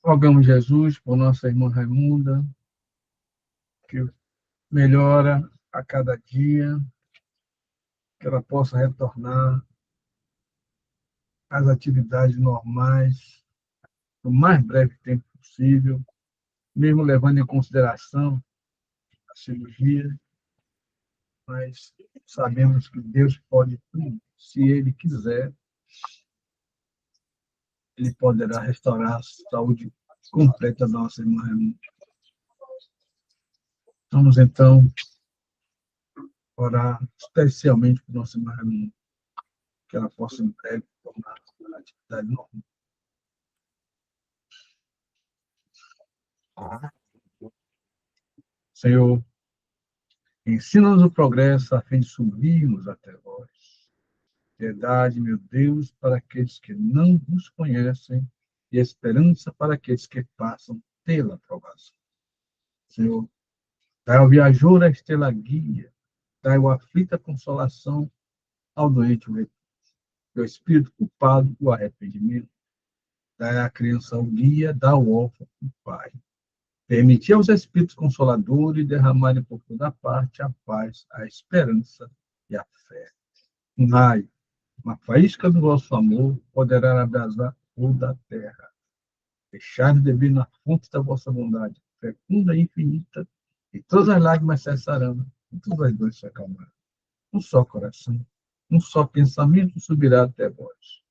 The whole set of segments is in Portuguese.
Rogamos, Jesus, por nossa irmã Raimunda, que melhora a cada dia, que ela possa retornar às atividades normais no mais breve tempo possível, mesmo levando em consideração a cirurgia, mas sabemos que Deus pode tudo. Se Ele quiser, Ele poderá restaurar a saúde completa da nossa irmã Raimunda. Vamos, então, orar especialmente por nossa irmã Raimunda, que ela possa em breve tornar a atividade normal. Senhor, ensina-nos o progresso a fim de subirmos até vós. Piedade, meu Deus, para aqueles que não vos conhecem e esperança para aqueles que passam pela aprovação. Senhor, dai ao viajor a estrela guia, dai ao aflito a consolação, ao doente o repouso, ao espírito culpado o arrependimento, dai à criança o guia, dá ao órfão o pai. Permiti aos Espíritos Consoladores derramarem por toda parte a paz, a esperança e a fé. Um raio, uma faísca do vosso amor poderá abrasar toda a terra. Deixai de beber na fonte da vossa bondade, fecunda e infinita, e todas as lágrimas cessarão, e todas as dores se acalmarão. Um só coração, um só pensamento subirá até vós.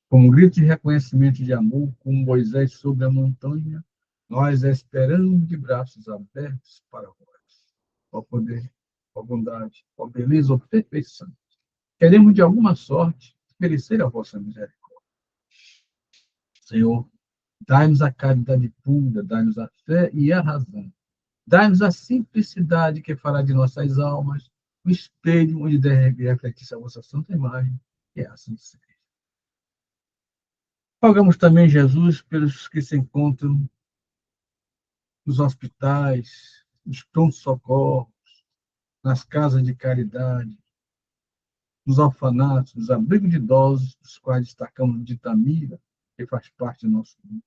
Com um grito de reconhecimento de amor, como Moisés sobre a montanha, nós esperamos de braços abertos para vós. Ó poder, ó bondade, ó beleza, ó perfeição. Queremos, de alguma sorte, merecer a vossa misericórdia. Senhor, dai-nos a caridade pura, dai-nos a fé e a razão. Dai-nos a simplicidade que fará de nossas almas o espelho onde deve refletir a vossa santa imagem, e assim seja. Rogamos também, Jesus, pelos que se encontram nos hospitais, nos prontos-socorros, nas casas de caridade, nos orfanatos, nos abrigos de idosos, dos quais destacamos de Itamira, que faz parte do nosso mundo.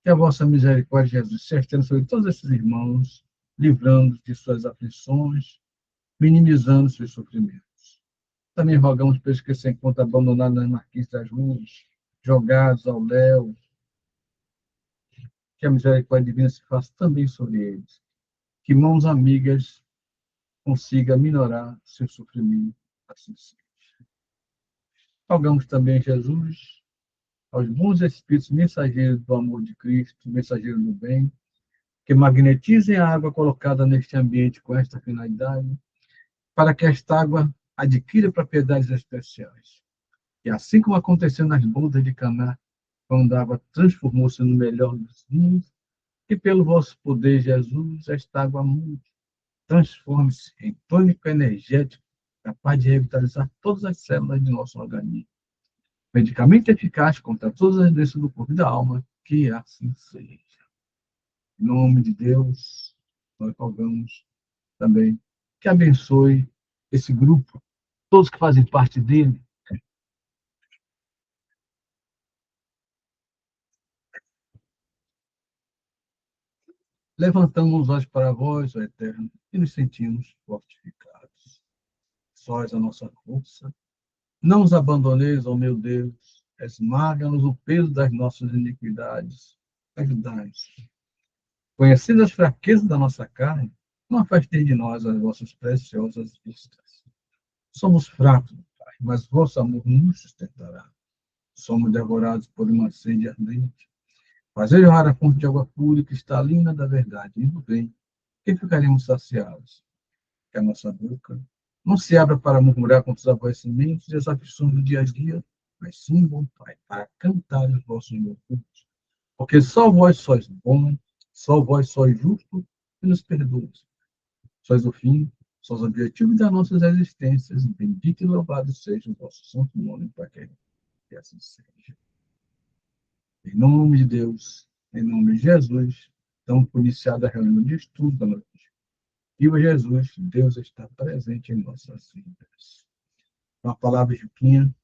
Que a vossa misericórdia, Jesus, se estenda sobre todos esses irmãos, livrando-os de suas aflições, minimizando seus sofrimentos. Também rogamos pelos que se encontram abandonados nas marquises das ruas, jogados ao léu, que a misericórdia divina se faça também sobre eles. Que mãos amigas consiga minorar seu sofrimento, assim seja. Rogamos também, Jesus, aos bons espíritos mensageiros do amor de Cristo, mensageiros do bem, que magnetizem a água colocada neste ambiente com esta finalidade, para que esta água adquira propriedades especiais. E assim como aconteceu nas bodas de Caná, quando a água transformou-se no melhor dos vinhos, que pelo vosso poder, Jesus, esta água mude, transforme-se em tônico energético, capaz de revitalizar todas as células de nosso organismo. Medicamento eficaz contra todas as doenças do corpo e da alma, que assim seja. Em nome de Deus, nós rogamos também que abençoe esse grupo, todos que fazem parte dele. Levantamos os olhos para vós, ó Eterno, e nos sentimos fortificados. Sós a nossa força. Não os abandoneis, ó meu Deus. Esmaga-nos o peso das nossas iniquidades. Ajudai-nos. Conhecendo as fraquezas da nossa carne, não afasteis de nós as vossas preciosas vistas. Somos fracos, Pai, mas vosso amor nos sustentará. Somos devorados por uma sede ardente. Fazei jorrar a fonte de água pura e cristalina da verdade e do bem, que ficaremos saciados. Que a nossa boca não se abra para murmurar contra os aborrecimentos e as aflições do dia a dia, mas sim, bom Pai, para cantar os vossos louvores. Porque só vós sois bom, só vós sois justo e nos perdoas. Sois o fim, sois o objetivo das nossas existências. Bendito e louvado seja o vosso santo nome, para que assim seja. Em nome de Deus, em nome de Jesus, estamos por iniciada a reunião de estudo da noite. Viva Jesus, Deus está presente em nossas vidas. Uma palavra, Juquinha.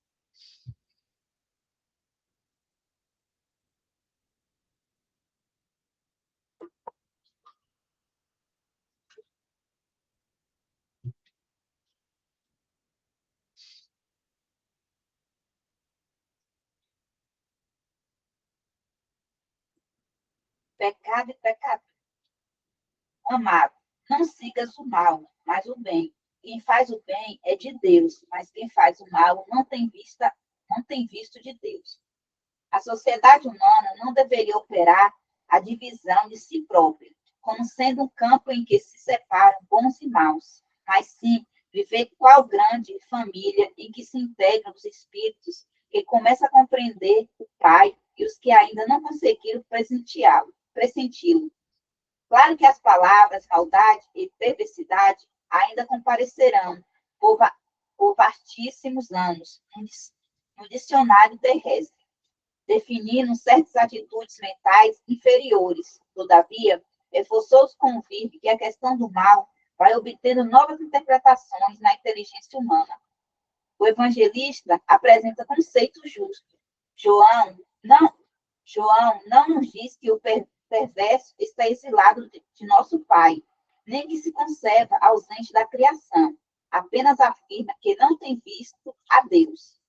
pecado e pecador. Amado, não sigas o mal, mas o bem. Quem faz o bem é de Deus, mas quem faz o mal não tem visto de Deus. A sociedade humana não deveria operar a divisão de si própria, como sendo um campo em que se separam bons e maus, mas sim viver qual grande família em que se integram os espíritos que começam a compreender o Pai e os que ainda não conseguiram pressenti-lo. Claro que as palavras maldade e perversidade ainda comparecerão por vastíssimos anos no dicionário terrestre, definindo certas atitudes mentais inferiores. Todavia, é forçoso convir que a questão do mal vai obtendo novas interpretações na inteligência humana. O evangelista apresenta conceitos justos. João não, João não nos diz que o perverso está exilado de nosso Pai, nem que se conserva ausente da criação. Apenas afirma que não tem visto a Deus.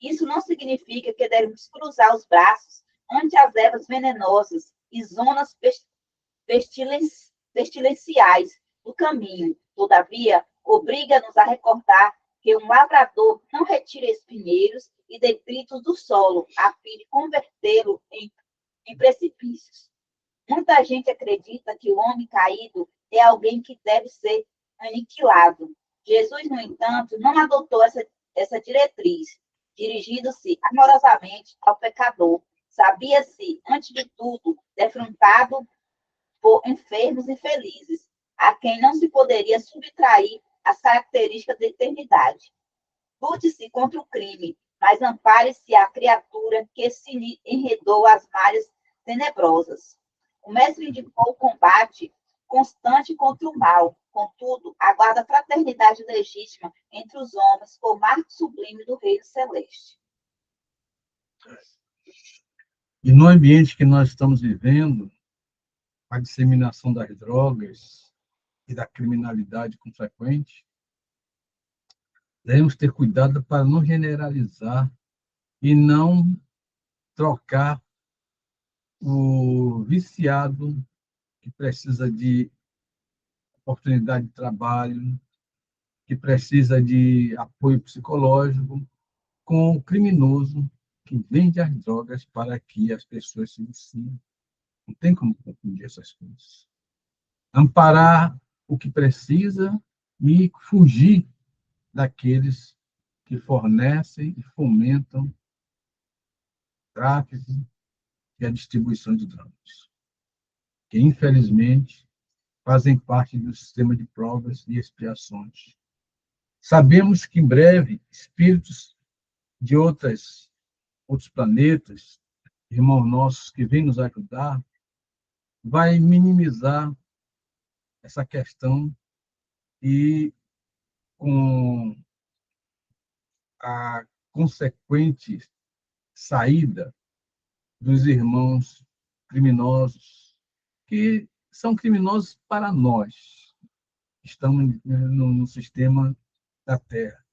Isso não significa que devemos cruzar os braços ante as ervas venenosas e zonas pestilenciais do caminho. Todavia, obriga-nos a recordar que um lavrador não retira espinheiros e detritos do solo, a fim de convertê-lo em precipícios. Muita gente acredita que o homem caído é alguém que deve ser aniquilado. Jesus, no entanto, não adotou essa diretriz, dirigindo-se amorosamente ao pecador. Sabia-se, antes de tudo, defrontado por enfermos e felizes, a quem não se poderia subtrair as características da eternidade. Lute-se contra o crime, mas ampare-se a criatura que se enredou às malhas tenebrosas. O mestre indicou o combate constante contra o mal, contudo, aguarda a fraternidade legítima entre os homens por marco sublime do reino celeste. E no ambiente que nós estamos vivendo, a disseminação das drogas e da criminalidade consequente, devemos ter cuidado para não generalizar e não trocar o viciado que precisa de oportunidade de trabalho, que precisa de apoio psicológico, com o criminoso que vende as drogas para que as pessoas se viciem. Não tem como confundir essas coisas. Amparar o que precisa e fugir daqueles que fornecem e fomentam o tráfico e a distribuição de drogas, que, infelizmente, fazem parte do sistema de provas e expiações. Sabemos que, em breve, espíritos de outros planetas, irmãos nossos que vêm nos ajudar, vai minimizar essa questão e, com a consequente saída dos irmãos criminosos, que são criminosos para nós, que estamos no sistema da Terra,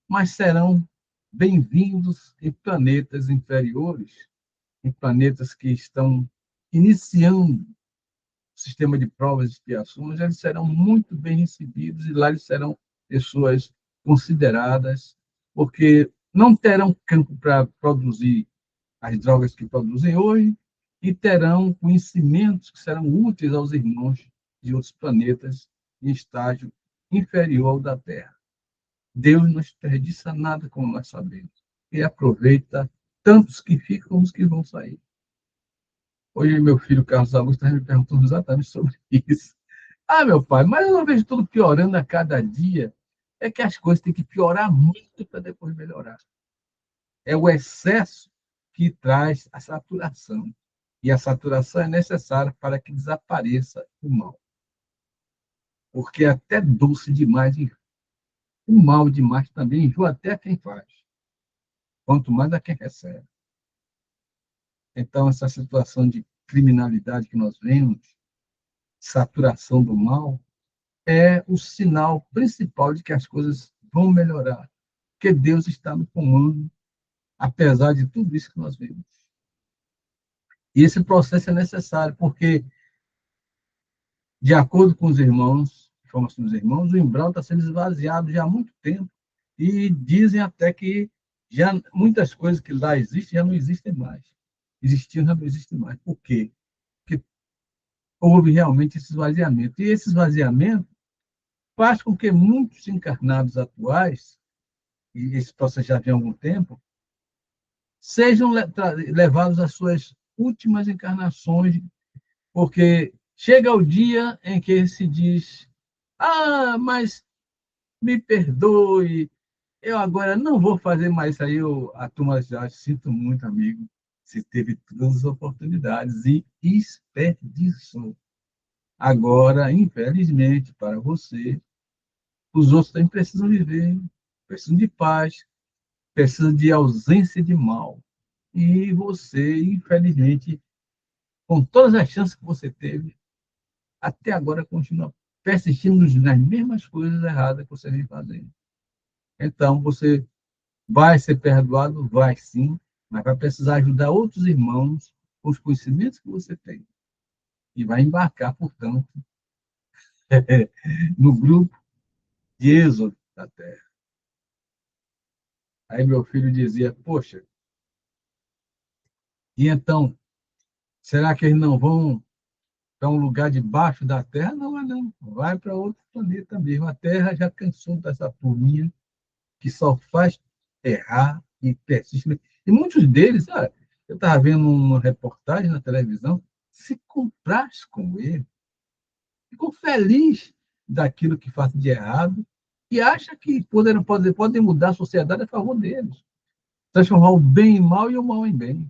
mas serão bem-vindos em planetas inferiores, em planetas que estão iniciando o sistema de provas e expiações, eles serão muito bem recebidos e lá eles serão pessoas consideradas, porque não terão campo para produzir as drogas que produzem hoje e terão conhecimentos que serão úteis aos irmãos de outros planetas em estágio inferior ao da Terra. Deus não desperdiça nada, como nós sabemos, e aproveita tantos que ficam como os que vão sair. Hoje, meu filho Carlos Augusto está me perguntando exatamente sobre isso. Ah, meu pai, mas eu não vejo tudo piorando a cada dia. É que as coisas têm que piorar muito para depois melhorar. É o excesso que traz a saturação. E a saturação é necessária para que desapareça o mal. Porque até doce demais, o mal demais também enjoa até quem faz. Quanto mais a quem recebe. Então, essa situação de criminalidade que nós vemos, saturação do mal, é o sinal principal de que as coisas vão melhorar. Porque Deus está no comando, apesar de tudo isso que nós vemos. E esse processo é necessário, porque, de acordo com os irmãos, informação dos irmãos, o umbral está sendo esvaziado já há muito tempo. E dizem até que já muitas coisas que lá existem já não existem mais. Existiam, já não existem mais. Por quê? Porque houve realmente esse esvaziamento. E esse esvaziamento faz com que muitos encarnados atuais, e esse processo já vem há algum tempo, sejam levados às suas últimas encarnações, porque chega o dia em que se diz: ah, mas me perdoe, eu agora não vou fazer mais isso aí. A turma já, sinto muito, amigo, você teve todas as oportunidades e desperdiçou. Agora, infelizmente, para você, os outros também precisam viver, precisam de paz, precisam de ausência de mal. E você, infelizmente, com todas as chances que você teve, até agora continua persistindo nas mesmas coisas erradas que você vem fazendo. Então, você vai ser perdoado? Vai sim, mas vai precisar ajudar outros irmãos com os conhecimentos que você tem. E vai embarcar, portanto, no grupo de êxodo da terra. Aí meu filho dizia: poxa, e então, será que eles não vão para um lugar debaixo da Terra? Não, não. Vai para outro planeta mesmo. A Terra já cansou dessa turminha que só faz errar e persiste. E muitos deles, eu estava vendo uma reportagem na televisão, se comprasse com ele, ficou feliz daquilo que faz de errado e acha que podem mudar a sociedade a favor deles. Transformar o bem em mal e o mal em bem.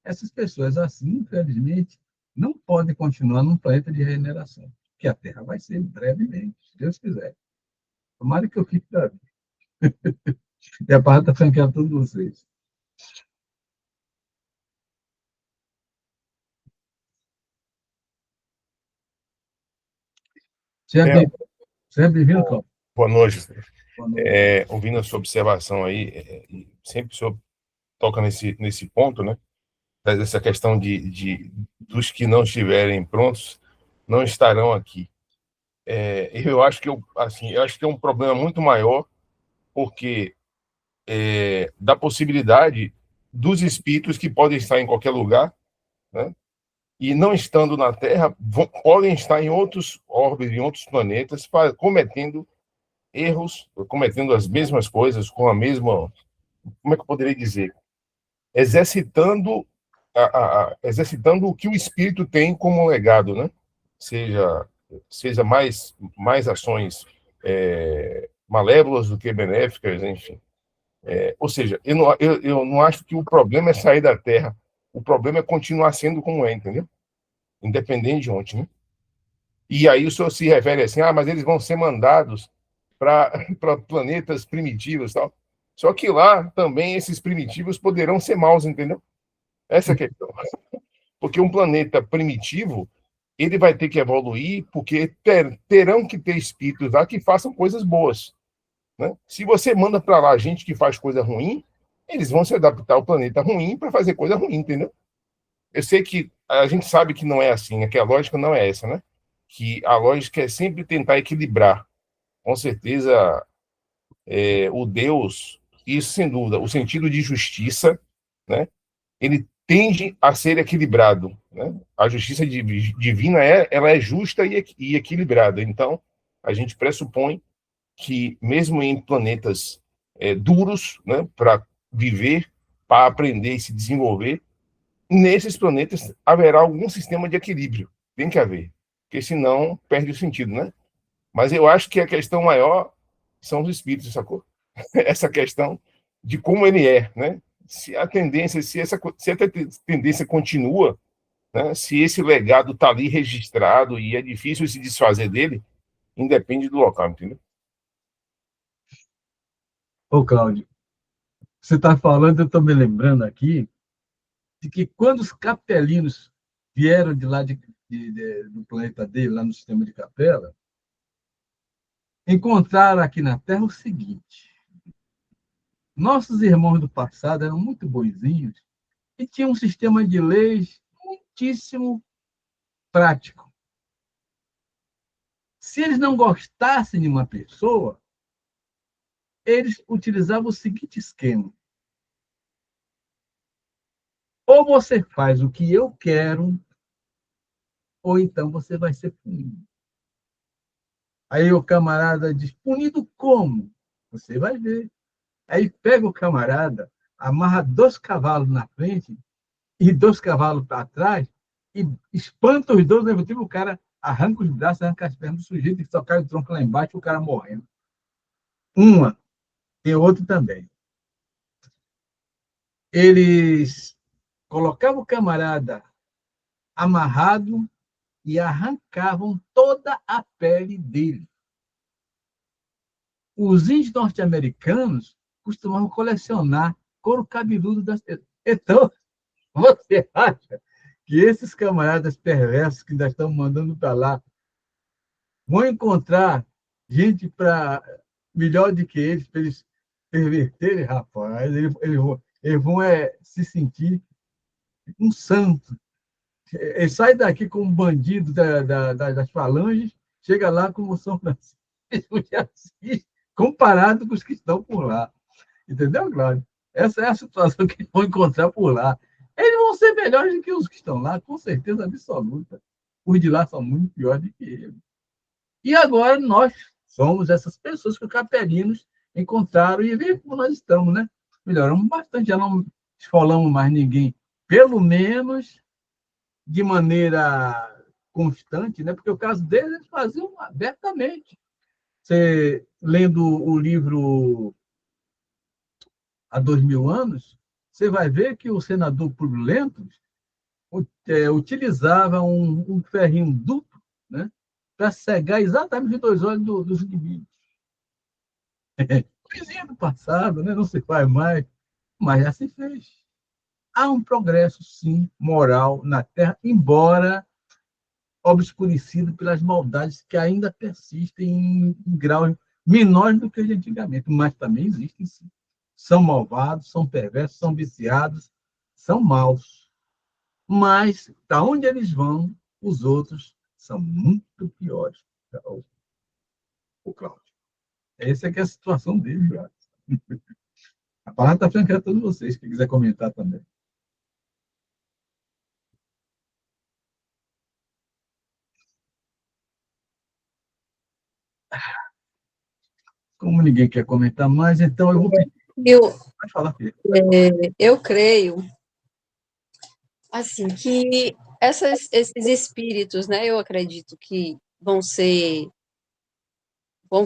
Essas pessoas assim, infelizmente, não podem continuar num planeta de regeneração, que a Terra vai ser brevemente, se Deus quiser. Tomara que eu fique da vida. E a parte está franqueando a todos vocês. É, Seja bem-vindo, Cláudio. boa noite. Boa noite. Ouvindo a sua observação aí, sempre o senhor toca nesse ponto, né? Dessa questão dos que não estiverem prontos não estarão aqui. Eu acho que eu acho que é um problema muito maior, porque da possibilidade dos espíritos que podem estar em qualquer lugar, né? E não estando na Terra, podem estar em outros órbitas, em outros planetas, cometendo erros, cometendo as mesmas coisas, com a mesma, como é que eu poderia dizer? Exercitando, exercitando o que o espírito tem como legado, né? Seja, seja mais ações malévolas do que benéficas, enfim. Ou seja, eu não acho que o problema é sair da Terra, o problema é continuar sendo como é, entendeu? Independente de onde, né? E aí o senhor se refere assim, mas eles vão ser mandados para planetas primitivos e tal. Só que lá também esses primitivos poderão ser maus, entendeu? Essa é a questão. Porque um planeta primitivo, ele vai ter que evoluir, porque terão que ter espíritos lá que façam coisas boas. Né? Se você manda para lá gente que faz coisa ruim, eles vão se adaptar ao planeta ruim para fazer coisa ruim, entendeu? Eu sei que a gente sabe que não é assim, né? Que a lógica não é essa, né? Que a lógica é sempre tentar equilibrar. Com certeza, o Deus, isso sem dúvida, o sentido de justiça, né? Ele tende a ser equilibrado, né? A justiça divina ela é justa e equilibrada. Então, a gente pressupõe que mesmo em planetas duros, né, para viver, para aprender e se desenvolver, nesses planetas haverá algum sistema de equilíbrio. Tem que haver, porque senão perde o sentido, né? Mas eu acho que a questão maior são os espíritos, sacou? Essa questão de como ele é, né? Se a tendência, se a tendência continua, né? Se esse legado está ali registrado e é difícil se desfazer dele, independe do local, entendeu? Ô, Cláudio, você está falando, eu estou me lembrando aqui de que quando os capelinos vieram de lá do planeta dele, lá no sistema de Capela, encontraram aqui na Terra o seguinte: nossos irmãos do passado eram muito bonzinhos e tinha um sistema de leis muitíssimo prático. Se eles não gostassem de uma pessoa, eles utilizavam o seguinte esquema: ou você faz o que eu quero, ou então você vai ser punido. Aí o camarada diz: punido como? Você vai ver. Aí pega o camarada, amarra 2 cavalos na frente e 2 cavalos para trás e espanta os dois, ao mesmo tempo o cara arranca os braços, arranca as pernas do sujeito e só cai o tronco lá embaixo e o cara morrendo. Uma, tem outro também. Eles colocavam o camarada amarrado e arrancavam toda a pele dele. Os índios norte-americanos costumavam colecionar couro cabeludo das pessoas. Então, você acha que esses camaradas perversos que ainda estão mandando para lá vão encontrar gente para melhor do que eles, para eles perverterem, rapaz? Eles vão se sentir um santo. Ele sai daqui como um bandido das falanges, chega lá como São Francisco de Assis, comparado com os que estão por lá. Entendeu, Cláudio? Essa é a situação que eles vão encontrar por lá. Eles vão ser melhores do que os que estão lá, com certeza absoluta. Os de lá são muito piores do que eles. E agora nós somos essas pessoas que os capelinos encontraram e veem como nós estamos, né? Melhoramos bastante, já não esfolamos mais ninguém, pelo menos de maneira constante, né? Porque o caso deles, eles faziam abertamente. Você, lendo o livro Há 2000 anos, você vai ver que o senador Prudento utilizava um ferrinho duplo, né? Para cegar exatamente os 2 olhos dos inimigos. Coisinha do passado, né? Não se faz mais, mas já se fez. Há um progresso, sim, moral na Terra, embora obscurecido pelas maldades que ainda persistem em graus menores do que de antigamente, mas também existem, sim. São malvados, são perversos, são viciados, são maus. Mas, para onde eles vão, os outros são muito piores. O Cláudio. Essa é que é a situação deles, já. A palavra está franca a todos vocês, quem quiser comentar também. Como ninguém quer comentar mais, então eu vou pedir. Eu, Pode falar, filho. eu creio, assim, que esses espíritos, né, eu acredito que vão ter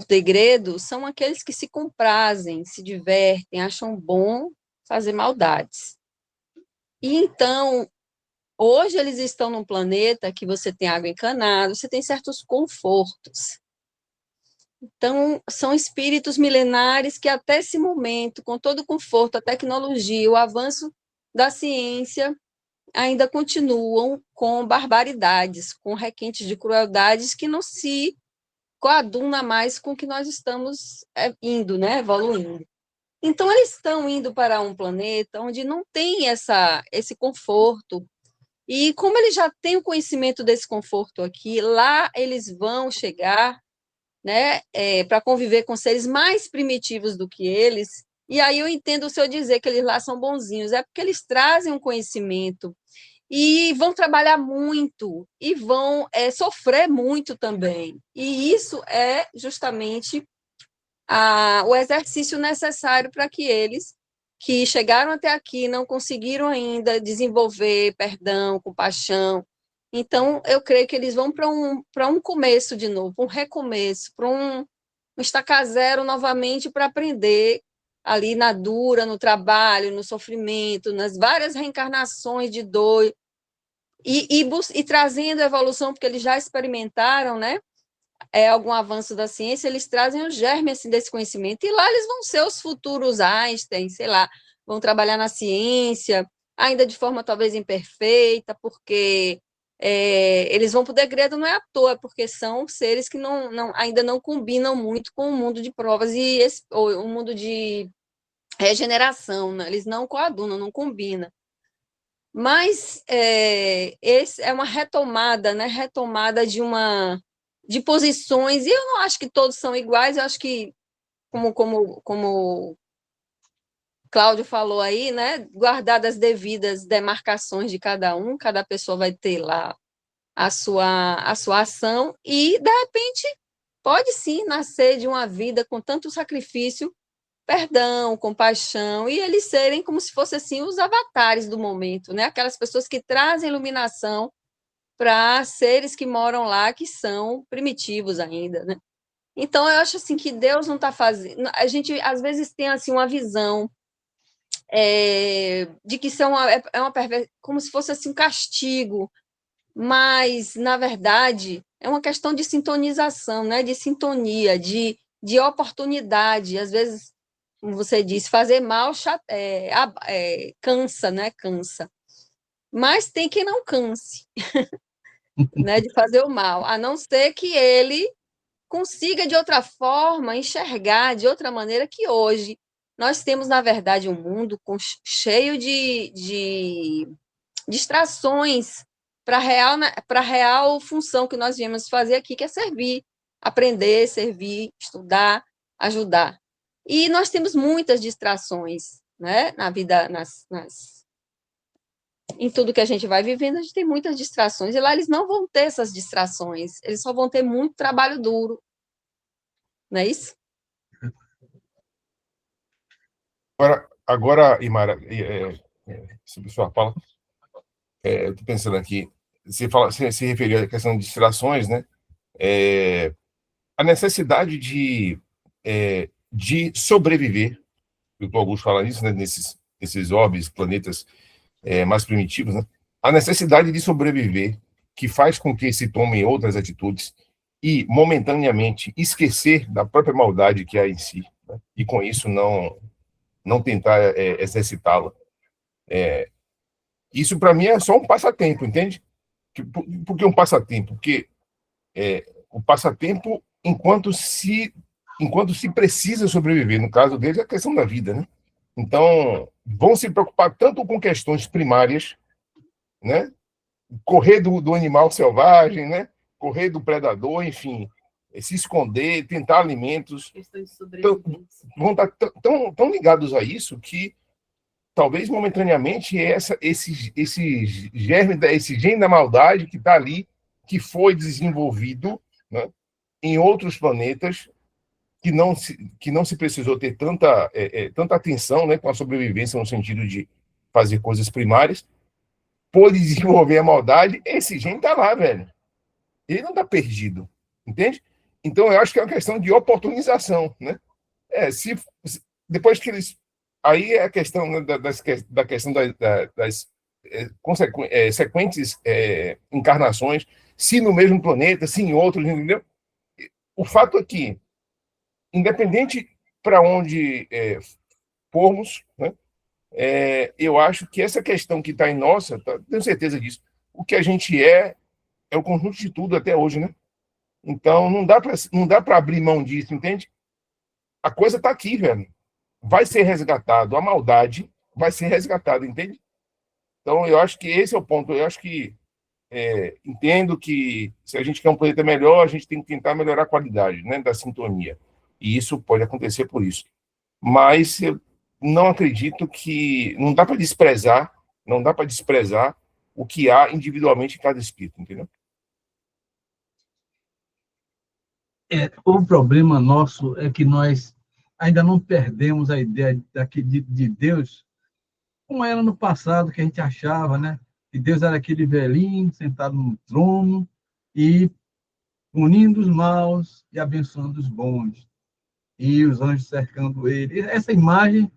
degredo, são aqueles que se comprazem, se divertem, acham bom fazer maldades. E então, hoje eles estão num planeta que você tem água encanada, você tem certos confortos. Então, são espíritos milenares que até esse momento, com todo o conforto, a tecnologia, o avanço da ciência, ainda continuam com barbaridades, com requintes de crueldades que não se coaduna mais com o que nós estamos indo, né, evoluindo. Então, eles estão indo para um planeta onde não tem esse conforto, e como eles já têm o conhecimento desse conforto aqui, lá eles vão chegar, né, para conviver com seres mais primitivos do que eles, e aí eu entendo o senhor dizer que eles lá são bonzinhos, é porque eles trazem um conhecimento e vão trabalhar muito e vão sofrer muito também. E isso é justamente o exercício necessário para que eles, que chegaram até aqui, não conseguiram ainda desenvolver perdão, compaixão. Então, eu creio que eles vão para um começo de novo, um recomeço, para um estacar zero novamente para aprender ali na dura, no trabalho, no sofrimento, nas várias reencarnações de dor, e trazendo a evolução, porque eles já experimentaram, né? Algum avanço da ciência, eles trazem o germe assim, desse conhecimento, e lá eles vão ser os futuros Einstein, sei lá, vão trabalhar na ciência, ainda de forma talvez imperfeita, porque eles vão para o degredo não é à toa, porque são seres que ainda não combinam muito com o mundo de provas ou o mundo de regeneração, né? Eles não coadunam, não combinam. Mas esse é uma retomada, né? Retomada de posições, e eu não acho que todos são iguais, eu acho que, como Cláudio falou aí, né? Guardadas as devidas demarcações de cada pessoa vai ter lá a sua ação, e, de repente, pode sim nascer de uma vida com tanto sacrifício, perdão, compaixão, e eles serem como se fossem assim os avatares do momento, né? Aquelas pessoas que trazem iluminação para seres que moram lá, que são primitivos ainda, né? Então, eu acho assim que Deus não está fazendo. A gente às vezes tem assim uma visão de que isso é uma como se fosse assim um castigo, mas na verdade é uma questão de sintonização, né? De sintonia, de oportunidade. Às vezes, como você disse, fazer mal cansa, né? Cansa. Mas tem quem não canse, né? De fazer o mal, a não ser que ele consiga de outra forma enxergar de outra maneira, que hoje nós temos, na verdade, um mundo cheio de distrações para a real função que nós viemos fazer aqui, que é servir, aprender, servir, estudar, ajudar. E nós temos muitas distrações, né? Na vida, em tudo que a gente vai vivendo, a gente tem muitas distrações, e lá eles não vão ter essas distrações, eles só vão ter muito trabalho duro, não é isso? Agora, Imara, se a pessoa fala, estou pensando aqui, você se referiu à questão de distrações, né? A necessidade de sobreviver, o Dr. Augusto fala isso, né? Nesses orbes, planetas mais primitivos, né? A necessidade de sobreviver, que faz com que se tomem outras atitudes e, momentaneamente, esquecer da própria maldade que há em si, né? E, com isso, não tentar exercitá-la. Isso, para mim, é só um passatempo, entende? Por que um passatempo? Porque o passatempo enquanto se precisa sobreviver. No caso deles, é a questão da vida, né? Então, vão se preocupar tanto com questões primárias, né? Correr do animal selvagem, né? Correr do predador, enfim, se esconder, tentar alimentos. Questão de sobrevivência. Vão estar tão ligados a isso que talvez momentaneamente esse gene da maldade que está ali, que foi desenvolvido, né, em outros planetas, que não se precisou ter tanta atenção, né, com a sobrevivência no sentido de fazer coisas primárias, por desenvolver a maldade, esse gene está lá, velho. Ele não está perdido, entende? Então, eu acho que é uma questão de oportunização, né? Depois que eles... Aí é a questão, né, da questão das sequentes encarnações, se no mesmo planeta, se em outros, entendeu? O fato é que, independente para onde formos, né, eu acho que essa questão que está em nossa, tenho certeza disso, o que a gente é o conjunto de tudo até hoje, né? Então, não dá para abrir mão disso, entende? A coisa está aqui, velho. Vai ser resgatado, a maldade vai ser resgatada, entende? Então, eu acho que esse é o ponto. Eu acho que entendo que se a gente quer um planeta melhor, a gente tem que tentar melhorar a qualidade, né, da sintonia. E isso pode acontecer por isso. Mas eu não acredito que... Não dá para desprezar o que há individualmente em cada espírito, entendeu? O problema nosso é que nós ainda não perdemos a ideia de Deus, como era no passado, que a gente achava, né? Que Deus era aquele velhinho sentado no trono e punindo os maus e abençoando os bons, e os anjos cercando ele. Essa imagem,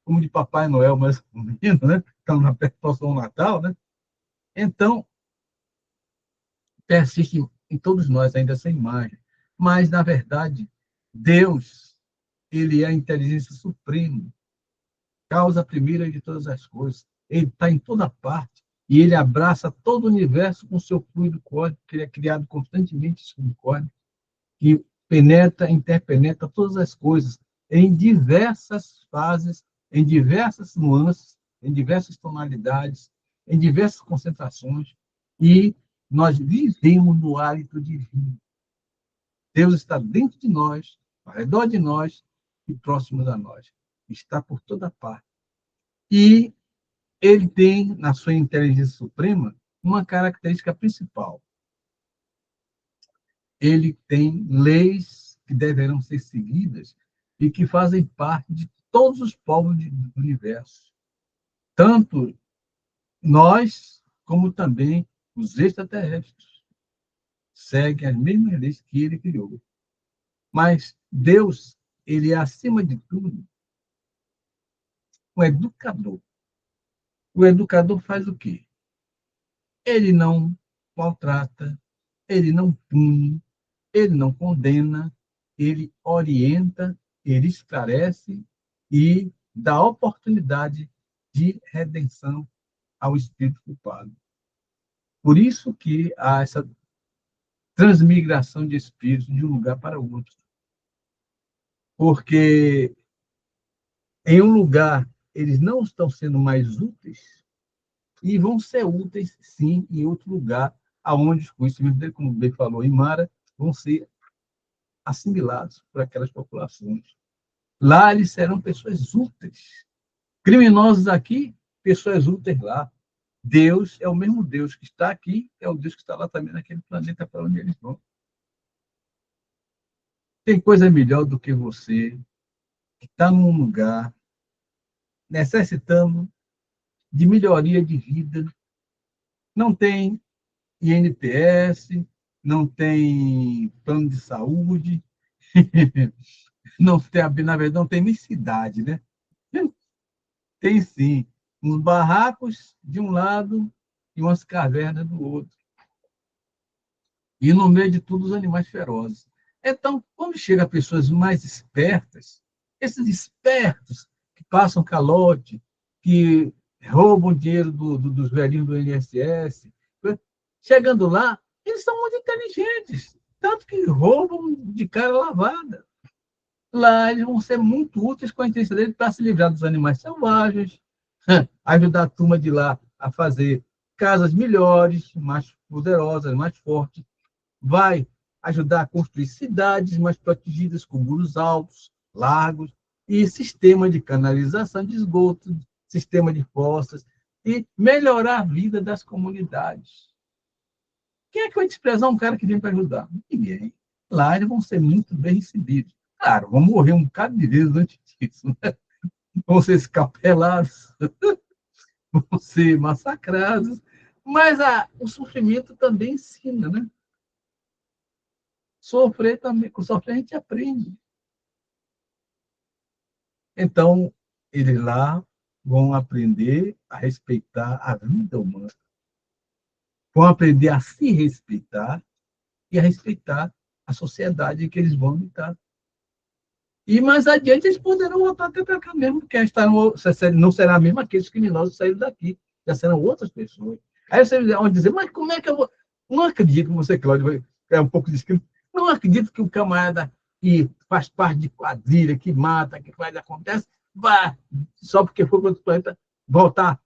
como de Papai Noel, mais ou menos, né? Estamos na perto do Natal, né? Então, persiste em todos nós ainda essa imagem. Mas, na verdade, Deus, ele é a inteligência suprema, causa primeira de todas as coisas. Ele está em toda parte e ele abraça todo o universo com seu fluido cósmico, que ele é criado constantemente, esse fluido cósmico, que penetra, interpenetra todas as coisas em diversas fases, em diversas nuances, em diversas tonalidades, em diversas concentrações, e nós vivemos no hálito divino. Deus está dentro de nós, ao redor de nós e próximo da nós. Está por toda parte. E ele tem, na sua inteligência suprema, uma característica principal. Ele tem leis que deverão ser seguidas e que fazem parte de todos os povos do universo. Tanto nós, como também os extraterrestres. Seguem as mesmas leis que ele criou. Mas Deus, ele é, acima de tudo, um educador. O educador faz o quê? Ele não maltrata, ele não pune, ele não condena, ele orienta, ele esclarece e dá oportunidade de redenção ao espírito culpado. Por isso que há essa transmigração de espíritos de um lugar para outro. Porque em um lugar eles não estão sendo mais úteis e vão ser úteis, sim, em outro lugar, aonde os conhecimentos dele, como bem falou em Mara, vão ser assimilados por aquelas populações. Lá eles serão pessoas úteis. Criminosos aqui, pessoas úteis lá. Deus é o mesmo Deus que está aqui, é o Deus que está lá também naquele planeta para onde eles vão. Tem coisa melhor do que você que está num lugar necessitando de melhoria de vida. Não tem INPS, não tem plano de saúde, não tem, na verdade, não tem nem cidade, né? Tem sim, uns barracos de um lado e umas cavernas do outro. E no meio de tudo os animais ferozes. Então, quando chega pessoas mais espertas, esses espertos que passam calote, que roubam dinheiro dos velhinhos do INSS, chegando lá, eles são muito inteligentes, tanto que roubam de cara lavada. Lá eles vão ser muito úteis com a inteligência deles para se livrar dos animais selvagens, ajudar a turma de lá a fazer casas melhores, mais poderosas, mais fortes, vai ajudar a construir cidades mais protegidas com muros altos, largos, e sistema de canalização de esgoto, sistema de fossas, e melhorar a vida das comunidades. Quem é que vai desprezar um cara que vem para ajudar? Ninguém. Lá eles vão ser muito bem recebidos. Claro, vão morrer um bocado de vezes antes disso, né? Vão ser escapelados, vão ser massacrados, mas o sofrimento também ensina, né? Sofrer também, com sofrer a gente aprende. Então, eles lá vão aprender a respeitar a vida humana, vão aprender a se respeitar e a respeitar a sociedade em que eles vão habitar. E mais adiante eles poderão voltar até para cá mesmo, porque não será a mesma aqueles criminosos que saíram daqui, já serão outras pessoas. Aí vocês vão dizer, mas como é que eu vou... Não acredito que você, Cláudio, é um pouco descrito, não acredito que o camarada que faz parte de quadrilha, que mata, que faz, acontece, vá, só porque foi para outro planeta, voltar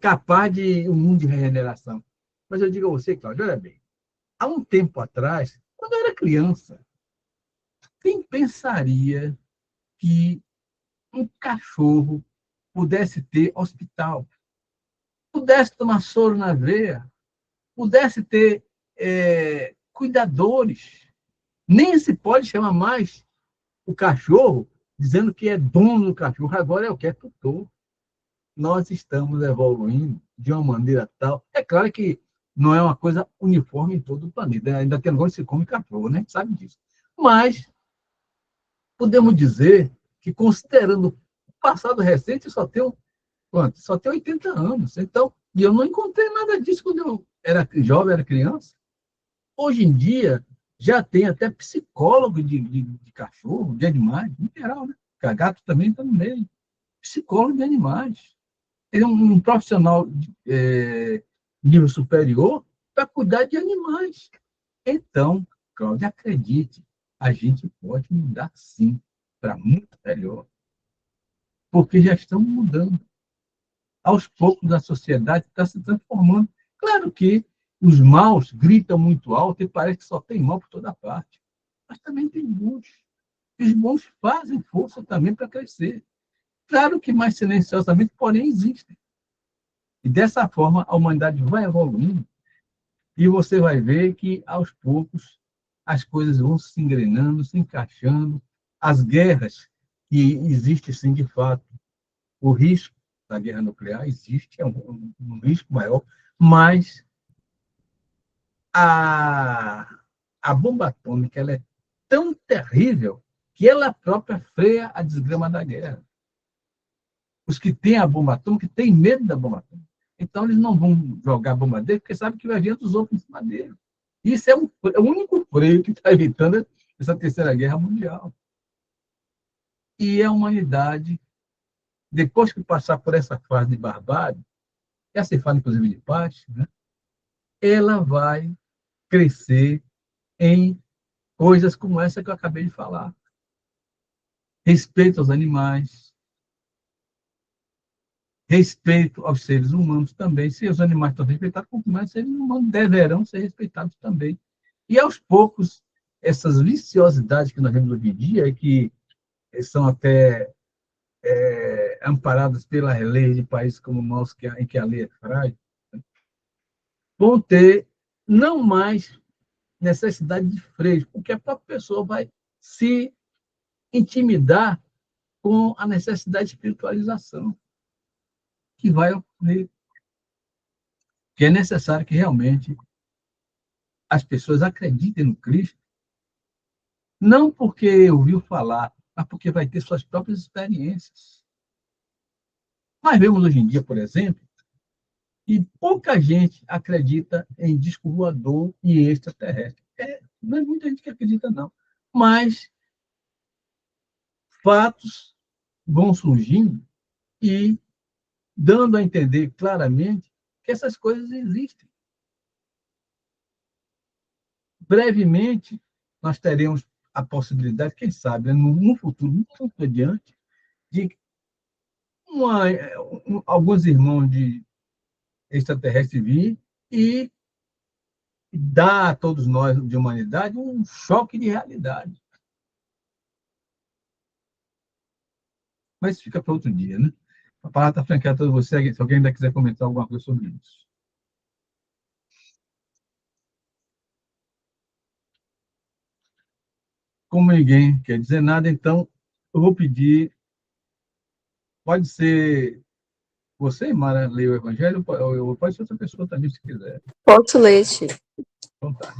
capaz de um mundo de regeneração. Mas eu digo a você, Cláudio, olha bem, há um tempo atrás, quando eu era criança, quem pensaria que um cachorro pudesse ter hospital, pudesse tomar soro na veia, pudesse ter cuidadores? Nem se pode chamar mais o cachorro dizendo que é dono do cachorro, agora é o que é tutor. Nós estamos evoluindo de uma maneira tal. É claro que não é uma coisa uniforme em todo o planeta, né? Ainda tem lugar que se come cachorro, né? Sabe disso. Mas podemos dizer que, considerando o passado recente, só tem 80 anos. Então, e eu não encontrei nada disso quando eu era jovem, era criança. Hoje em dia, já tem até psicólogo de cachorro, de animais, em geral, né? Porque gato também está no meio. Psicólogo de animais. Ele é um profissional de nível superior para cuidar de animais. Então, Cláudia, acredite, a gente pode mudar sim, para muito melhor. Porque já estão mudando. aos poucos a sociedade está se transformando. Claro que os maus gritam muito alto e parece que só tem mal por toda parte, mas também tem bons. Os bons fazem força também para crescer. Claro que mais silenciosamente, porém existem. E dessa forma a humanidade vai evoluindo e você vai ver que aos poucos as coisas vão se engrenando, se encaixando. As guerras que existem sim de fato, o risco da guerra nuclear existe, é um risco maior, mas a bomba atômica ela é tão terrível que ela própria freia a desgrama da guerra. Os que têm a bomba atômica têm medo da bomba atômica. Então, eles não vão jogar a bomba dele, porque sabem que vai vir dos outros em cima dele. Isso é o único freio que está evitando essa terceira guerra mundial. E a humanidade, depois que passar por essa fase de barbárie, essa fase, inclusive, de paz, né, ela vai crescer em coisas como essa que eu acabei de falar. Respeito aos animais, respeito aos seres humanos também. Se os animais estão respeitados, quanto mais seres humanos deverão ser respeitados também. E, aos poucos, essas viciosidades que nós vemos hoje em dia, que são até amparadas pelas leis de países como o nosso, em que a lei é frágil, vão ter não mais necessidade de freio, porque a própria pessoa vai se intimidar com a necessidade de espiritualização que vai ocorrer, que é necessário que realmente as pessoas acreditem no Cristo, não porque ouviu falar, mas porque vai ter suas próprias experiências. Nós vemos hoje em dia, por exemplo, que pouca gente acredita em disco voador e extraterrestre. Não é muita gente que acredita, não. Mas fatos vão surgindo e dando a entender claramente que essas coisas existem. Brevemente, nós teremos a possibilidade, quem sabe, no futuro muito adiante, de alguns irmãos de extraterrestres vir e dar a todos nós de humanidade um choque de realidade. Mas isso fica para outro dia, né? A palavra está franqueada a todos vocês, se alguém ainda quiser comentar alguma coisa sobre isso. Como ninguém quer dizer nada, então eu vou pedir, pode ser você, Mara, ler o Evangelho, ou pode ser outra pessoa também, se quiser. Posso ler, Chico. Então tá.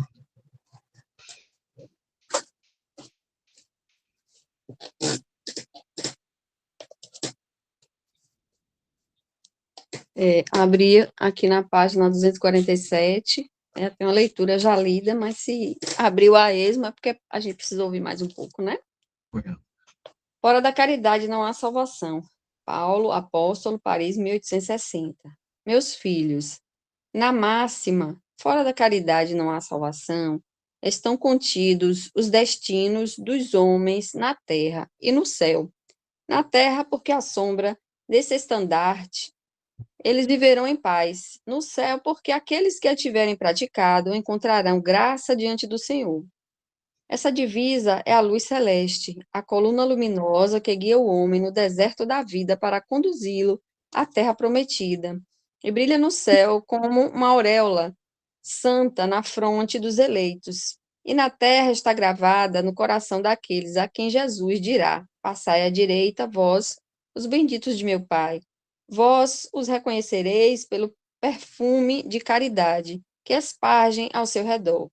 Abrir aqui na página 247, tem uma leitura já lida, mas se abriu a esmo é porque a gente precisa ouvir mais um pouco, né? Fora da caridade não há salvação. Paulo, apóstolo, Paris, 1860. Meus filhos, na máxima, fora da caridade não há salvação, estão contidos os destinos dos homens na terra e no céu. Na terra, porque a sombra desse estandarte eles viverão em paz. No céu, porque aqueles que a tiverem praticado encontrarão graça diante do Senhor. Essa divisa é a luz celeste, a coluna luminosa que guia o homem no deserto da vida para conduzi-lo à terra prometida, e brilha no céu como uma auréola santa na fronte dos eleitos. E na terra está gravada no coração daqueles a quem Jesus dirá: passai à direita, vós, os benditos de meu Pai. Vós os reconhecereis pelo perfume de caridade que espargem ao seu redor.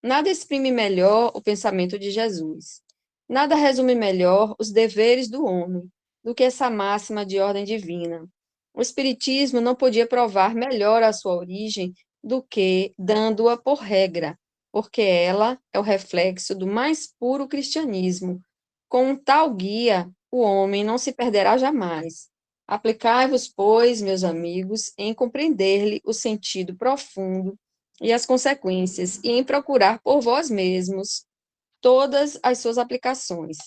Nada exprime melhor o pensamento de Jesus. Nada resume melhor os deveres do homem do que essa máxima de ordem divina. O Espiritismo não podia provar melhor a sua origem do que dando-a por regra, porque ela é o reflexo do mais puro cristianismo. Com um tal guia, o homem não se perderá jamais. Aplicai-vos, pois, meus amigos, em compreender-lhe o sentido profundo e as consequências, e em procurar por vós mesmos todas as suas aplicações.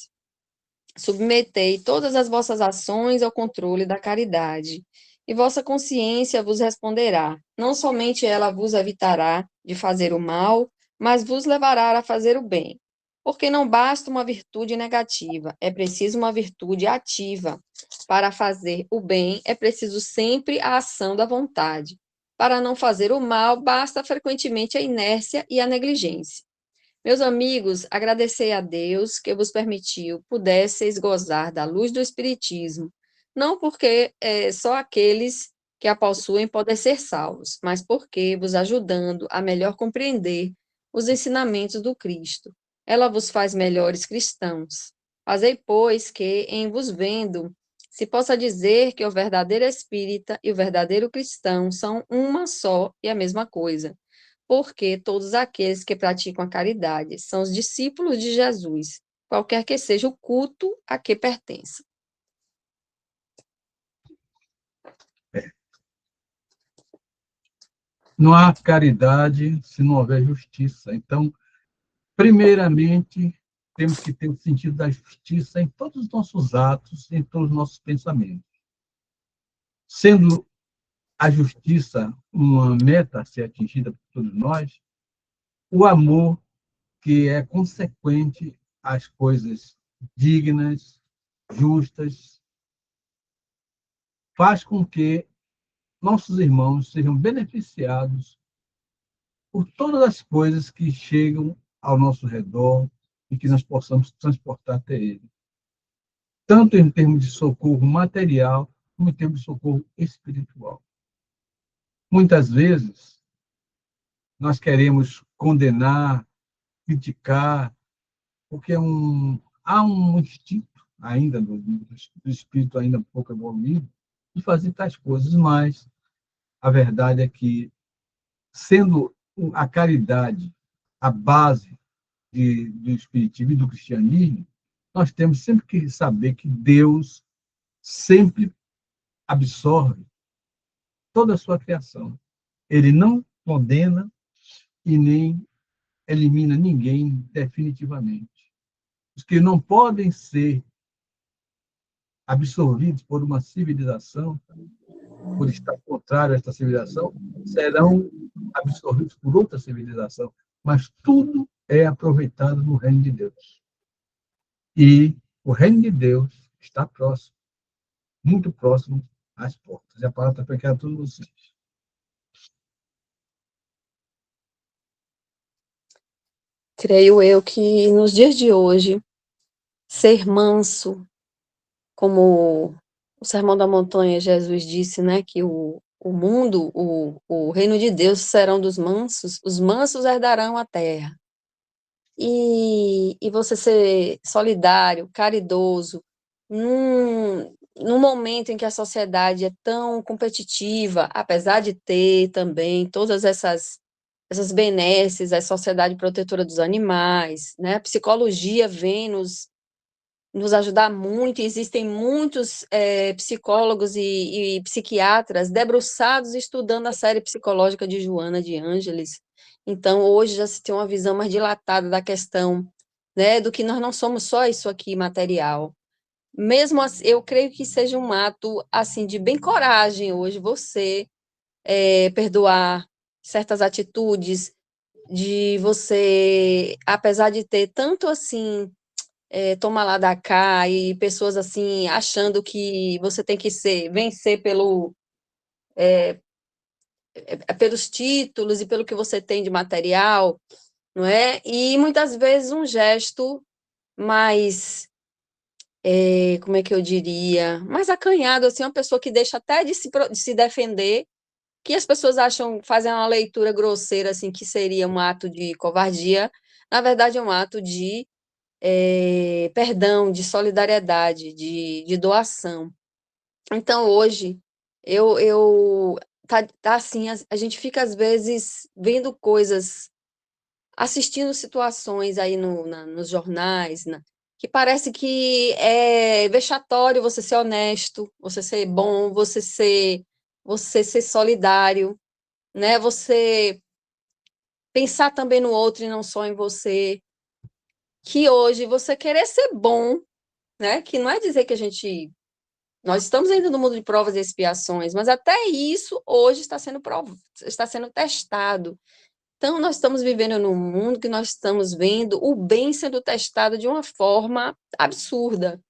Submetei todas as vossas ações ao controle da caridade, e vossa consciência vos responderá. Não somente ela vos evitará de fazer o mal, mas vos levará a fazer o bem. Porque não basta uma virtude negativa, é preciso uma virtude ativa. Para fazer o bem, é preciso sempre a ação da vontade. Para não fazer o mal, basta frequentemente a inércia e a negligência. Meus amigos, agradecei a Deus que vos permitiu pudesseis gozar da luz do Espiritismo, não porque só aqueles que a possuem podem ser salvos, mas porque vos ajudando a melhor compreender os ensinamentos do Cristo. Ela vos faz melhores cristãos. Fazei, pois, que, em vos vendo, se possa dizer que o verdadeiro espírita e o verdadeiro cristão são uma só e a mesma coisa, porque todos aqueles que praticam a caridade são os discípulos de Jesus, qualquer que seja o culto a que pertença. Não há caridade se não houver justiça. Então, primeiramente, temos que ter o sentido da justiça em todos os nossos atos, em todos os nossos pensamentos. Sendo a justiça uma meta a ser atingida por todos nós, o amor, que é consequente às coisas dignas, justas, faz com que nossos irmãos sejam beneficiados por todas as coisas que chegam ao nosso redor e que nós possamos transportar até ele, tanto em termos de socorro material, como em termos de socorro espiritual. Muitas vezes, nós queremos condenar, criticar, porque há um instinto ainda do espírito ainda um pouco evoluído de fazer tais coisas, mas a verdade é que, sendo a caridade a base do espiritismo e do cristianismo, nós temos sempre que saber que Deus sempre absorve toda a sua criação. Ele não condena e nem elimina ninguém definitivamente. Os que não podem ser absorvidos por uma civilização, por estar contrário a esta civilização, serão absorvidos por outra civilização. Mas tudo é aproveitado no reino de Deus. E o reino de Deus está próximo, muito próximo às portas. E a palavra está para todos vocês. Creio eu que nos dias de hoje, ser manso, como o Sermão da Montanha, Jesus disse, né, que o mundo, o reino de Deus serão dos mansos, os mansos herdarão a terra. E você ser solidário, caridoso, num momento em que a sociedade é tão competitiva, apesar de ter também todas essas benesses, a Sociedade Protetora dos Animais, né? A psicologia vem nos ajudar muito, e existem muitos psicólogos e psiquiatras debruçados estudando a série psicológica de Joana de Ângeles. Então, hoje já se tem uma visão mais dilatada da questão, né, do que nós não somos só isso aqui material. Mesmo assim, eu creio que seja um ato assim de bem coragem hoje você perdoar certas atitudes, de você, apesar de ter tanto assim toma lá da cá e pessoas assim achando que você tem que vencer pelos títulos e pelo que você tem de material, não é? E muitas vezes um gesto mais, como é que eu diria, mais acanhado, assim, uma pessoa que deixa até de se defender, que as pessoas fazem uma leitura grosseira, assim, que seria um ato de covardia, na verdade é um ato de perdão, de solidariedade, de doação. Então, hoje, tá assim, a gente fica, às vezes, vendo coisas, assistindo situações aí nos jornais, que parece que é vexatório você ser honesto, você ser bom, você ser solidário, né? Você pensar também no outro e não só em você. Que hoje você querer ser bom, né? Que não é dizer que a gente Nós estamos ainda no mundo de provas e expiações, mas até isso hoje está sendo testado. Então, nós estamos vivendo num mundo que nós estamos vendo o bem sendo testado de uma forma absurda,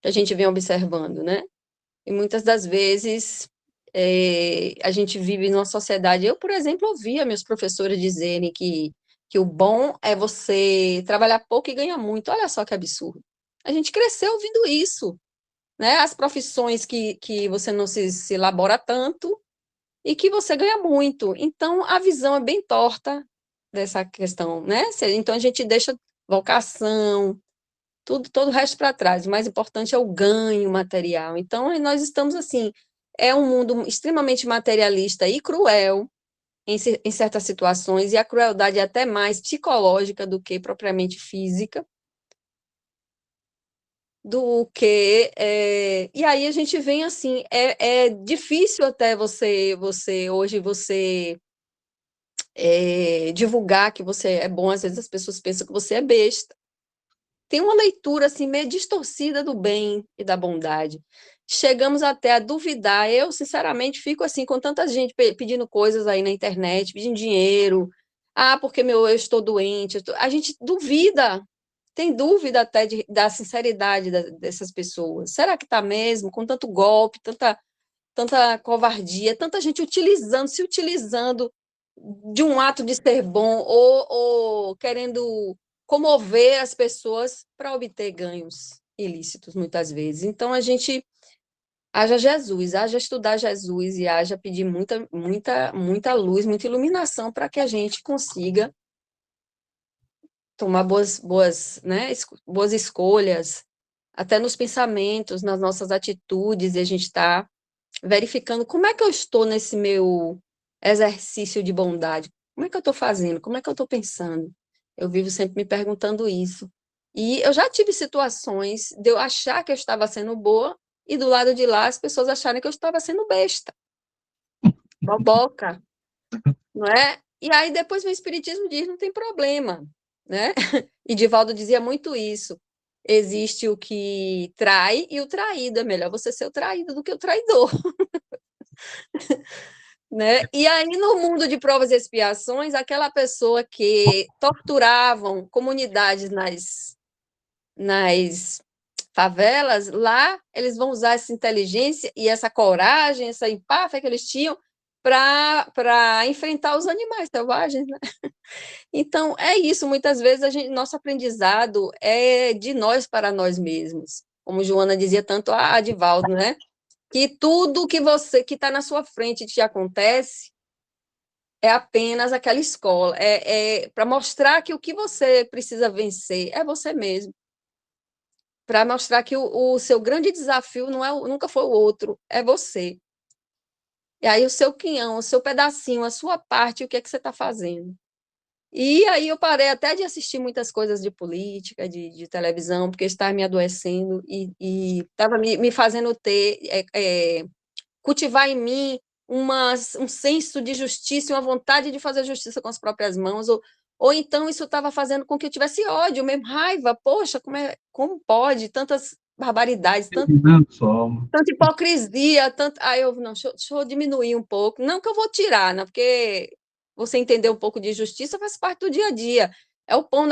que a gente vem observando, né? E muitas das vezes a gente vive numa sociedade. Eu, por exemplo, ouvia meus professores dizerem que o bom é você trabalhar pouco e ganhar muito. Olha só que absurdo. A gente cresceu ouvindo isso, né? As profissões que você não se elabora tanto e que você ganha muito. Então, a visão é bem torta dessa questão, né? Então, a gente deixa vocação, tudo, todo o resto para trás. O mais importante é o ganho material. Então, nós estamos assim, é um mundo extremamente materialista e cruel em certas situações, e a crueldade é até mais psicológica do que propriamente física, do que... e aí a gente vem assim, é difícil até hoje, divulgar que você é bom, às vezes as pessoas pensam que você é besta. Tem uma leitura assim meio distorcida do bem e da bondade. Chegamos até a duvidar. Eu, sinceramente, fico assim com tanta gente pedindo coisas aí na internet, pedindo dinheiro. Ah, porque eu estou doente. A gente duvida, tem dúvida até da sinceridade dessas pessoas. Será que está mesmo? Com tanto golpe, tanta covardia, tanta gente se utilizando de um ato de ser bom ou querendo comover as pessoas para obter ganhos ilícitos, muitas vezes. Então, a gente haja Jesus, haja estudar Jesus e haja pedir muita luz, muita iluminação para que a gente consiga tomar boas escolhas, até nos pensamentos, nas nossas atitudes, e a gente está verificando como é que eu estou nesse meu exercício de bondade, como é que eu estou fazendo, como é que eu estou pensando. Eu vivo sempre me perguntando isso. E eu já tive situações de eu achar que eu estava sendo boa e do lado de lá as pessoas acharem que eu estava sendo besta, boboca, não é? E aí depois o Espiritismo diz, não tem problema, né? E Divaldo dizia muito isso. Existe o que trai e o traído. É melhor você ser o traído do que o traidor. Né? E aí, no mundo de provas e expiações, aquela pessoa que torturavam comunidades nas favelas, lá eles vão usar essa inteligência e essa coragem, essa empáfia que eles tinham para enfrentar os animais selvagens, né? Então, é isso, muitas vezes nosso aprendizado é de nós para nós mesmos, como Joana dizia tanto a Divaldo, né? Que tudo que está na sua frente te acontece é apenas aquela escola, para mostrar que o que você precisa vencer é você mesmo, para mostrar que o seu grande desafio nunca foi o outro, é você. E aí o seu quinhão, o seu pedacinho, a sua parte, o que é que você está fazendo? E aí eu parei até de assistir muitas coisas de política, de televisão, porque estava me adoecendo e estava me fazendo cultivar em mim um senso de justiça, uma vontade de fazer justiça com as próprias mãos, ou então isso estava fazendo com que eu tivesse ódio, mesmo raiva, poxa, como pode, tantas barbaridades, tanta hipocrisia, aí eu, não, deixa eu diminuir um pouco, não que eu vou tirar, né, porque você entender um pouco de justiça faz parte do dia a dia, é o pão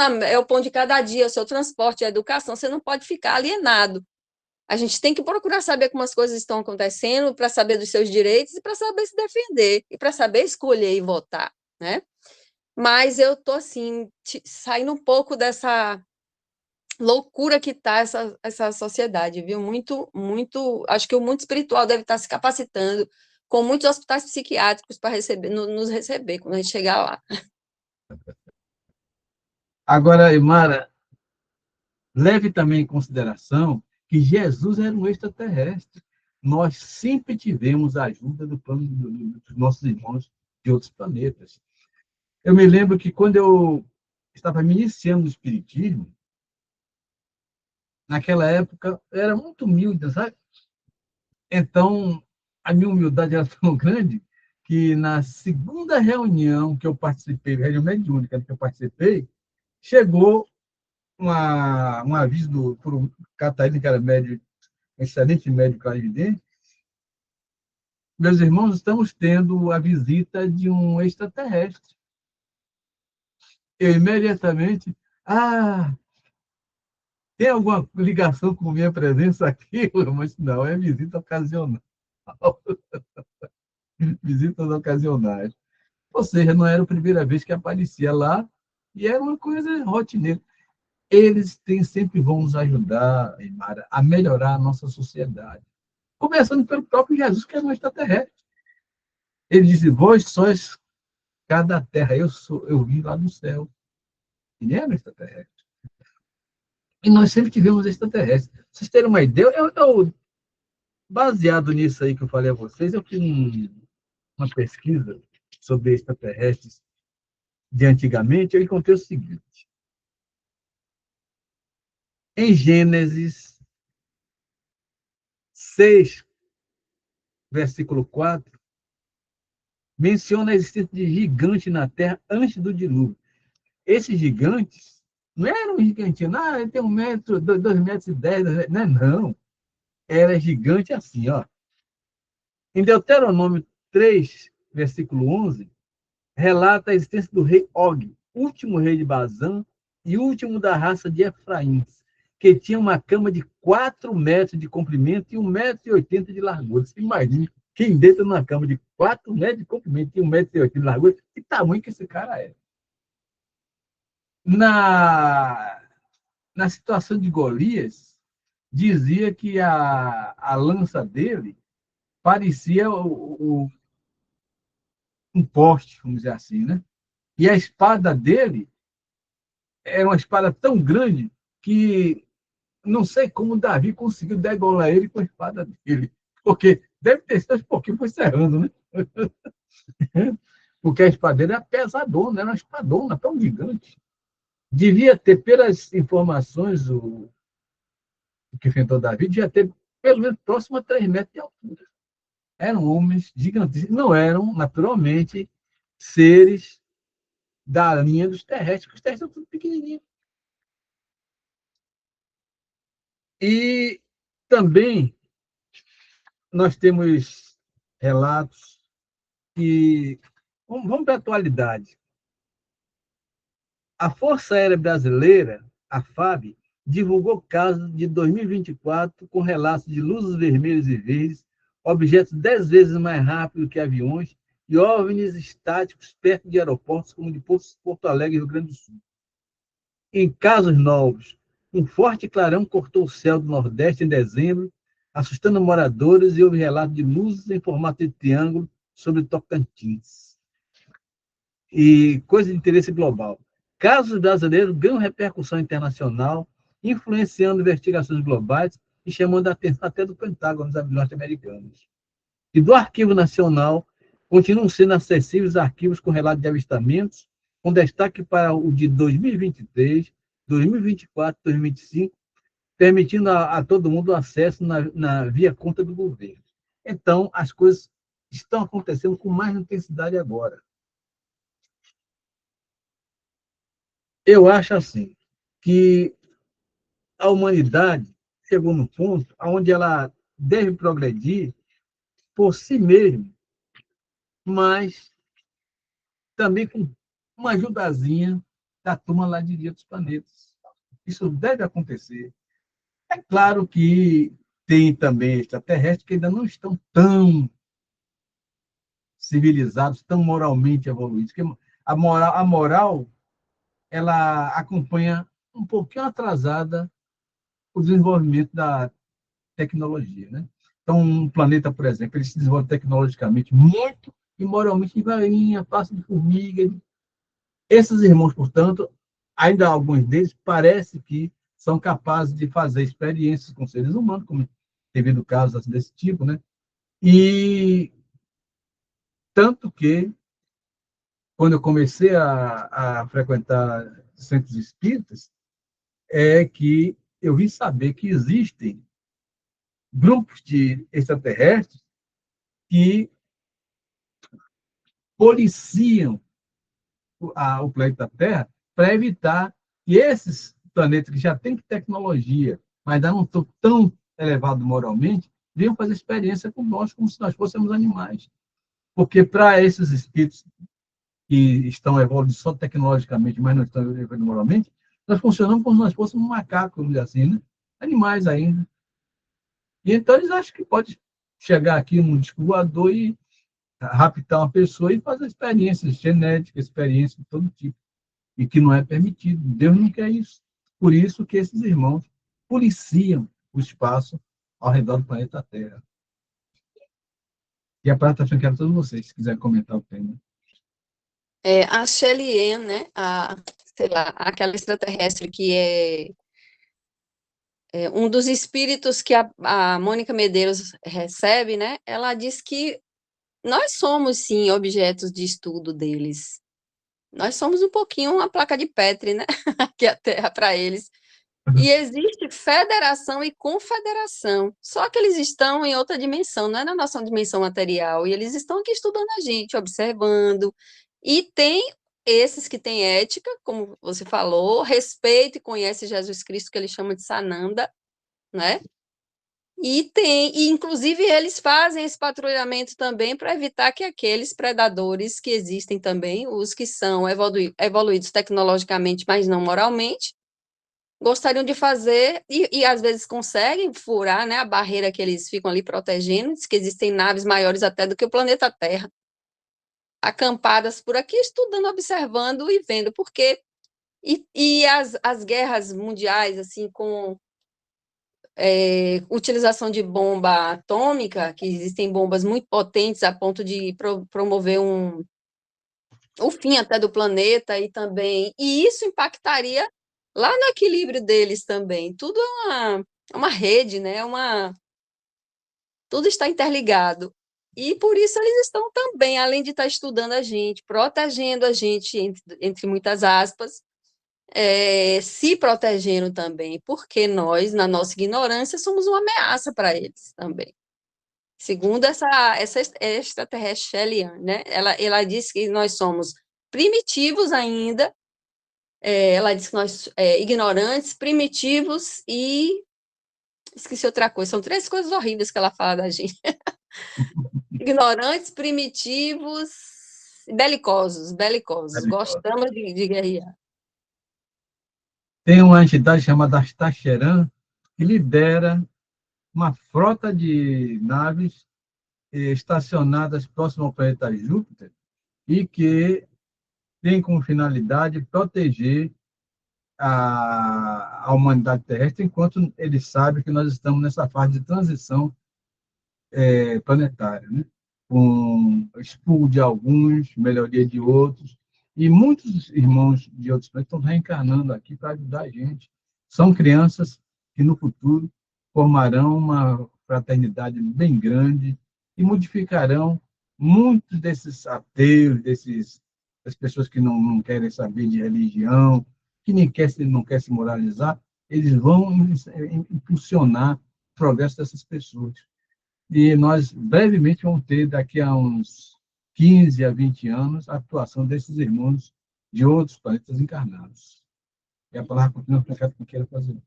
de cada dia, o seu transporte, a educação, você não pode ficar alienado. A gente tem que procurar saber como as coisas estão acontecendo, para saber dos seus direitos e para saber se defender, e para saber escolher e votar, né? Mas eu estou, assim, saindo um pouco dessa loucura que está essa sociedade, viu? Acho que o mundo espiritual deve estar se capacitando com muitos hospitais psiquiátricos para nos receber quando a gente chegar lá. Agora, Imara, leve também em consideração que Jesus era um extraterrestre. Nós sempre tivemos a ajuda do plano dos nossos irmãos de outros planetas. Eu me lembro que quando eu estava me iniciando no Espiritismo, naquela época, eu era muito humilde, sabe? Então, a minha humildade era tão grande que na segunda reunião que eu participei, reunião mediúnica que eu participei, chegou um aviso por um Catarina, que era médio excelente médico clarividente, meus irmãos, estamos tendo a visita de um extraterrestre. Eu imediatamente, tem alguma ligação com minha presença aqui? Mas não, é visita ocasional. Visitas ocasionais. Ou seja, não era a primeira vez que aparecia lá, e era uma coisa rotineira. Eles sempre vão nos ajudar, Mara, a melhorar a nossa sociedade. Começando pelo próprio Jesus, que é um extraterrestre. Ele disse, vós sois cada terra, eu vim lá do céu. Ele era um extraterrestre. E nós sempre tivemos extraterrestres. Pra vocês terem uma ideia, baseado nisso aí que eu falei a vocês, eu fiz uma pesquisa sobre extraterrestres de antigamente, eu encontrei o seguinte. Em Gênesis 6, versículo 4, menciona a existência de gigantes na Terra antes do dilúvio. Esses gigantes não eram gigantinhos, ele tem 1 metro, 2,10 metros, não. Era gigante assim, ó. Em Deuteronômio 3, versículo 11, relata a existência do rei Og, último rei de Bazã e último da raça de Efraim, que tinha uma cama de 4 metros de comprimento e 1,80 m de largura. Você imagina quem deita numa cama de 4 metros de comprimento e 1,80 m de largura, que tamanho que esse cara é. Na situação de Golias, dizia que a lança dele parecia um poste, vamos dizer assim, né? E a espada dele era uma espada tão grande que não sei como Davi conseguiu degolar ele com a espada dele. Porque deve ter sido um pouquinho foi serrando, né? Porque a espada dele era pesadona, era uma espadona tão gigante. Devia ter, pelas informações, o que enfrentou Davi, devia ter pelo menos próximo a 3 metros de altura. Eram homens gigantes, não eram, naturalmente, seres da linha dos terrestres, porque os terrestres são tudo pequenininhos. E também nós temos relatos que... Vamos para a atualidade. A Força Aérea Brasileira, a FAB, divulgou casos de 2024 com relatos de luzes vermelhas e verdes, objetos 10 vezes mais rápidos que aviões e OVNIs estáticos perto de aeroportos como de Porto Alegre, Rio Grande do Sul. Em casos novos, um forte clarão cortou o céu do Nordeste em dezembro, assustando moradores, e houve relato de luzes em formato de triângulo sobre Tocantins. E coisa de interesse global. Casos brasileiros ganham repercussão internacional, influenciando investigações globais e chamando a atenção até do Pentágono norte-americanos. E do Arquivo Nacional, continuam sendo acessíveis arquivos com relato de avistamentos, com destaque para o de 2023, 2024, 2025, permitindo a todo mundo acesso via conta do governo. Então, as coisas estão acontecendo com mais intensidade agora. Eu acho assim, que a humanidade chegou no ponto onde ela deve progredir por si mesma, mas também com uma ajudazinha da turma lá de outros planetas. Isso deve acontecer. É claro que tem também extraterrestres que ainda não estão tão civilizados, tão moralmente evoluídos. Porque a moral ela acompanha um pouquinho atrasada o desenvolvimento da tecnologia, né? Então, um planeta, por exemplo, ele se desenvolve tecnologicamente muito e moralmente devagarinho, passo de formiga. Esses irmãos, portanto, ainda alguns deles parece que são capazes de fazer experiências com seres humanos, como tem havido casos desse tipo, né? E tanto que, quando eu comecei a frequentar centros espíritas, é que eu vim saber que existem grupos de extraterrestres que policiam o planeta Terra para evitar que esses planetas que já têm tecnologia, mas ainda não estão tão elevados moralmente, venham fazer experiência com nós, como se nós fôssemos animais. Porque para esses espíritos que estão evoluindo só tecnologicamente, mas não estão evoluindo moralmente, nós funcionamos como se nós fôssemos macacos, vamos dizer assim, né? Animais ainda. E então eles acham que pode chegar aqui num disco voador e raptar uma pessoa e fazer experiências genéticas, experiências de todo tipo, e que não é permitido. Deus não quer isso. Por isso que esses irmãos policiam o espaço ao redor do planeta Terra. E a parte está ficando a todos vocês, se quiserem comentar o tema. A Shelley Ann, né, sei lá, aquela extraterrestre que é um dos espíritos que a Mônica Medeiros recebe, né, ela diz que nós somos, sim, objetos de estudo deles. Nós somos um pouquinho uma placa de Petri, né, que é a Terra para eles. E existe federação e confederação, só que eles estão em outra dimensão, não é na nossa dimensão material, e eles estão aqui estudando a gente, observando, e tem esses que têm ética, como você falou, respeita e conhece Jesus Cristo, que ele chama de Sananda, né? E inclusive eles fazem esse patrulhamento também para evitar que aqueles predadores que existem também, os que são evoluídos tecnologicamente, mas não moralmente, gostariam de fazer, e às vezes conseguem furar, né, a barreira que eles ficam ali protegendo, diz que existem naves maiores até do que o planeta Terra, acampadas por aqui, estudando, observando e vendo, porque as guerras mundiais, assim, com utilização de bomba atômica, que existem bombas muito potentes a ponto de promover o fim até do planeta, e isso impactaria lá no equilíbrio deles também. Tudo é uma rede, né? Tudo está interligado. E por isso eles estão também, além de estar estudando a gente, protegendo a gente, entre muitas aspas, se protegendo também, porque nós, na nossa ignorância, somos uma ameaça para eles também. Segundo essa extraterrestre Shelley Ann, né? Ela diz que nós somos primitivos ainda, ela diz que nós ignorantes, primitivos e esqueci outra coisa, são 3 coisas horríveis que ela fala da gente. Ignorantes, primitivos, belicosos, gostamos de guerrear. Tem uma entidade chamada Astacheran, que lidera uma frota de naves estacionadas próximo ao planeta Júpiter e que tem como finalidade proteger a humanidade terrestre, enquanto ele sabe que nós estamos nessa fase de transição planetária, né? Com expurgo de alguns, melhoria de outros, e muitos irmãos de outros planetas estão reencarnando aqui para ajudar a gente. São crianças que, no futuro, formarão uma fraternidade bem grande e modificarão muitos desses ateus, das pessoas que não querem saber de religião, que não quer se moralizar, eles vão impulsionar o progresso dessas pessoas. E nós, brevemente, vamos ter, daqui a uns 15 a 20 anos, a atuação desses irmãos de outros planetas encarnados. E a palavra continua para quem queira fazer.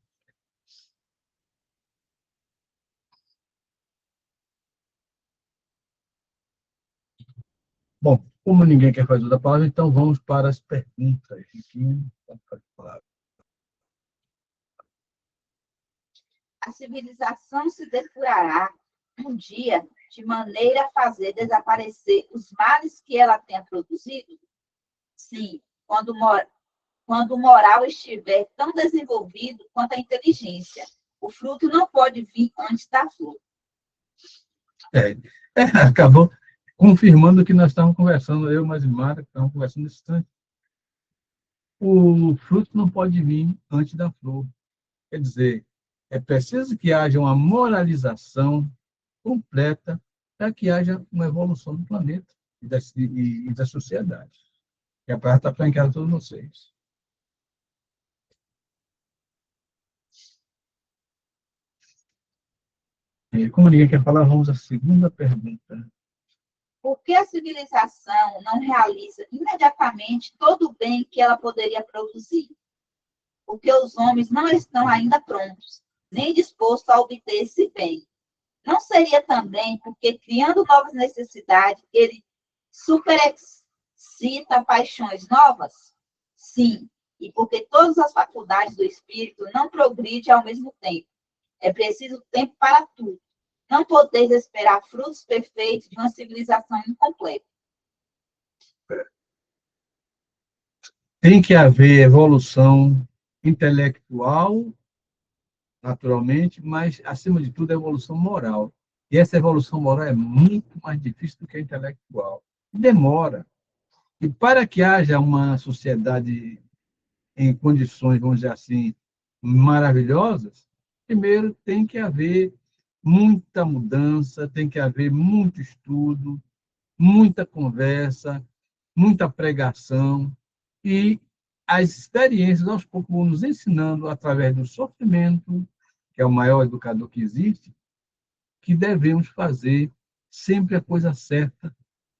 Bom, como ninguém quer fazer outra palavra, então vamos para as perguntas. A civilização se depurará um dia de maneira a fazer desaparecer os males que ela tenha produzido? Sim, quando o moral estiver tão desenvolvido quanto a inteligência. O fruto não pode vir antes da flor. Acabou confirmando o que nós estávamos conversando, eu e Mara, que estávamos conversando nesse instante. O fruto não pode vir antes da flor. Quer dizer, é preciso que haja uma moralização completa para que haja uma evolução do planeta e da sociedade. E a palavra está para encarar todos vocês. E como ninguém quer falar, vamos à segunda pergunta. Por que a civilização não realiza imediatamente todo o bem que ela poderia produzir? Porque os homens não estão ainda prontos. nem disposto a obter esse bem. Não seria também porque, criando novas necessidades, ele superexcita paixões novas? Sim, e porque todas as faculdades do espírito não progridem ao mesmo tempo. É preciso tempo para tudo. Não podeis esperar frutos perfeitos de uma civilização incompleta. Tem que haver evolução intelectual, naturalmente, mas, acima de tudo, a evolução moral. E essa evolução moral é muito mais difícil do que a intelectual. Demora. E para que haja uma sociedade em condições, vamos dizer assim, maravilhosas, primeiro tem que haver muita mudança, tem que haver muito estudo, muita conversa, muita pregação, e as experiências, aos poucos, vão nos ensinando, através do sofrimento, que é o maior educador que existe, que devemos fazer sempre a coisa certa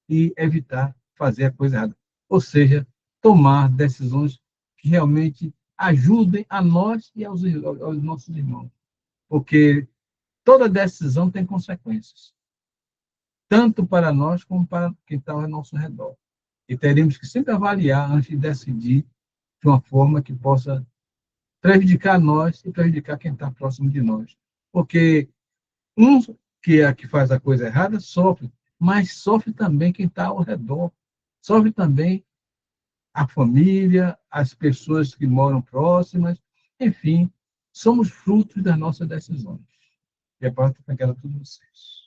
e evitar fazer a coisa errada. Ou seja, tomar decisões que realmente ajudem a nós e aos nossos irmãos. Porque toda decisão tem consequências, tanto para nós como para quem está ao nosso redor. E teremos que sempre avaliar antes de decidir de uma forma que possa prejudicar nós e prejudicar quem está próximo de nós. Porque um que é que faz a coisa errada sofre, mas sofre também quem está ao redor. Sofre também a família, as pessoas que moram próximas, enfim, somos frutos das nossas decisões. E a parte que era tudo vocês.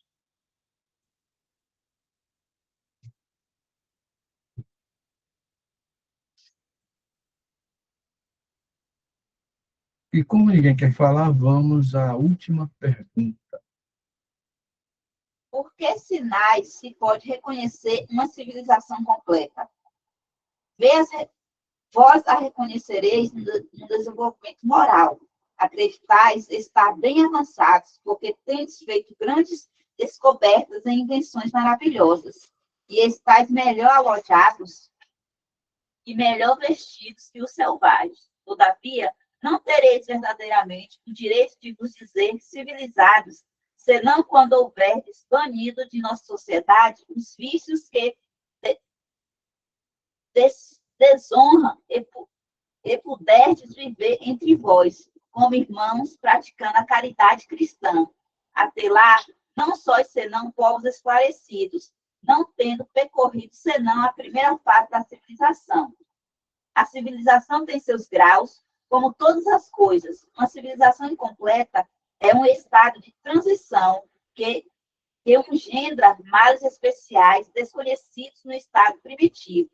E como ninguém quer falar, vamos à última pergunta. Por que sinais se pode reconhecer uma civilização completa? Vós a reconhecereis no desenvolvimento moral. Acreditais estar bem avançados, porque tendes feito grandes descobertas e invenções maravilhosas, e estáis melhor alojados e melhor vestidos que os selvagens. Todavia, não tereis verdadeiramente o direito de vos dizer civilizados, senão quando houverdes banido de nossa sociedade os vícios que desonram e puderdes viver entre vós, como irmãos, praticando a caridade cristã. Até lá, não sois senão povos esclarecidos, não tendo percorrido senão a primeira fase da civilização. A civilização tem seus graus, como todas as coisas. Uma civilização incompleta é um estado de transição que engendra males especiais desconhecidos no estado primitivo.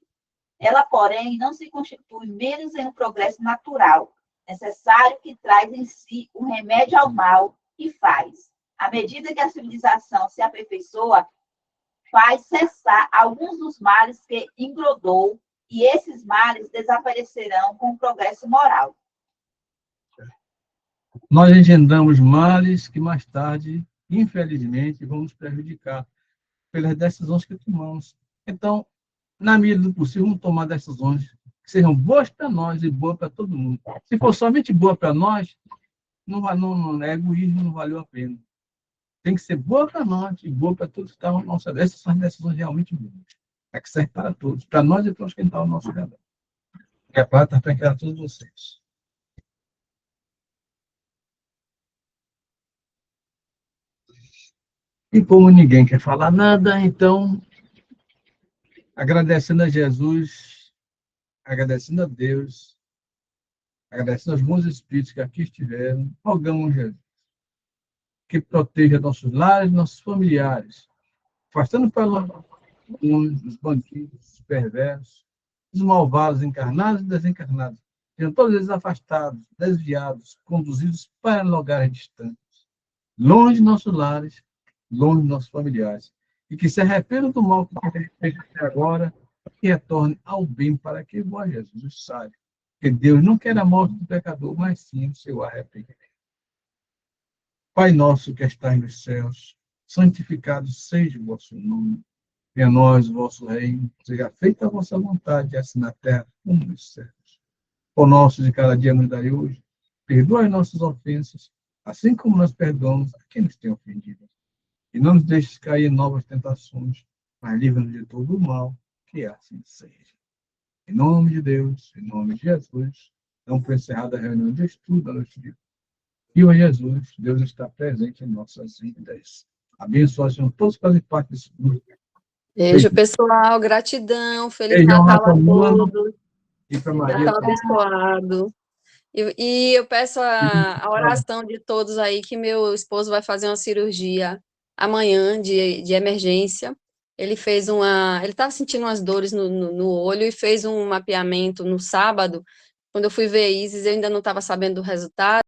Ela, porém, não se constitui menos em um progresso natural, necessário que traz em si um remédio ao mal e faz. À medida que a civilização se aperfeiçoa, faz cessar alguns dos males que engrodou, e esses males desaparecerão com o progresso moral. Nós engendramos males que mais tarde, infelizmente, vão nos prejudicar pelas decisões que tomamos. Então, na medida do possível, vamos tomar decisões que sejam boas para nós e boas para todo mundo. Se for somente boa para nós, não é egoísmo, não valeu a pena. Tem que ser boa para nós e boa para todos que estão ao nosso redor. Essas são as decisões realmente boas. É que serve para todos, para nós e para os que estão ao nosso redor. E a palavra está para todos vocês. E como ninguém quer falar nada, então, agradecendo a Jesus, agradecendo a Deus, agradecendo aos bons espíritos que aqui estiveram, rogamos a Jesus que proteja nossos lares, nossos familiares, afastando para nós os bandidos, os perversos, os malvados encarnados e desencarnados, sejam todos eles afastados, desviados, conduzidos para lugares distantes, longe de nossos lares, longe de nossos familiares, e que se arrependam do mal que fez até agora e retorne ao bem para que o Jesus saiba que Deus não quer a morte do pecador, mas sim o seu arrependimento. Pai nosso que estais nos céus, santificado seja o vosso nome. Venha a nós o vosso reino, seja feita a vossa vontade, assim na terra como nos céus. O nosso de cada dia nos dai hoje, perdoa as nossas ofensas, assim como nós perdoamos a quem nos tem ofendido. E não nos deixes cair em novas tentações, mas livra-nos de todo o mal, que assim seja. Em nome de Deus, em nome de Jesus, damos por encerrada a reunião de estudo da noite de hoje. E o Jesus, Deus está presente em nossas vidas. Abençoe, Senhor, todos que fazem parte desse grupo. Beijo, pessoal. Gratidão. Feliz Beijão, Natal a Rafa, todos. e para Maria Natal também. abençoado. E eu peço a oração de todos aí, que meu esposo vai fazer uma cirurgia amanhã de emergência. Ele estava sentindo umas dores no olho e fez um mapeamento no sábado. Quando eu fui ver Isis, eu ainda não estava sabendo do resultado.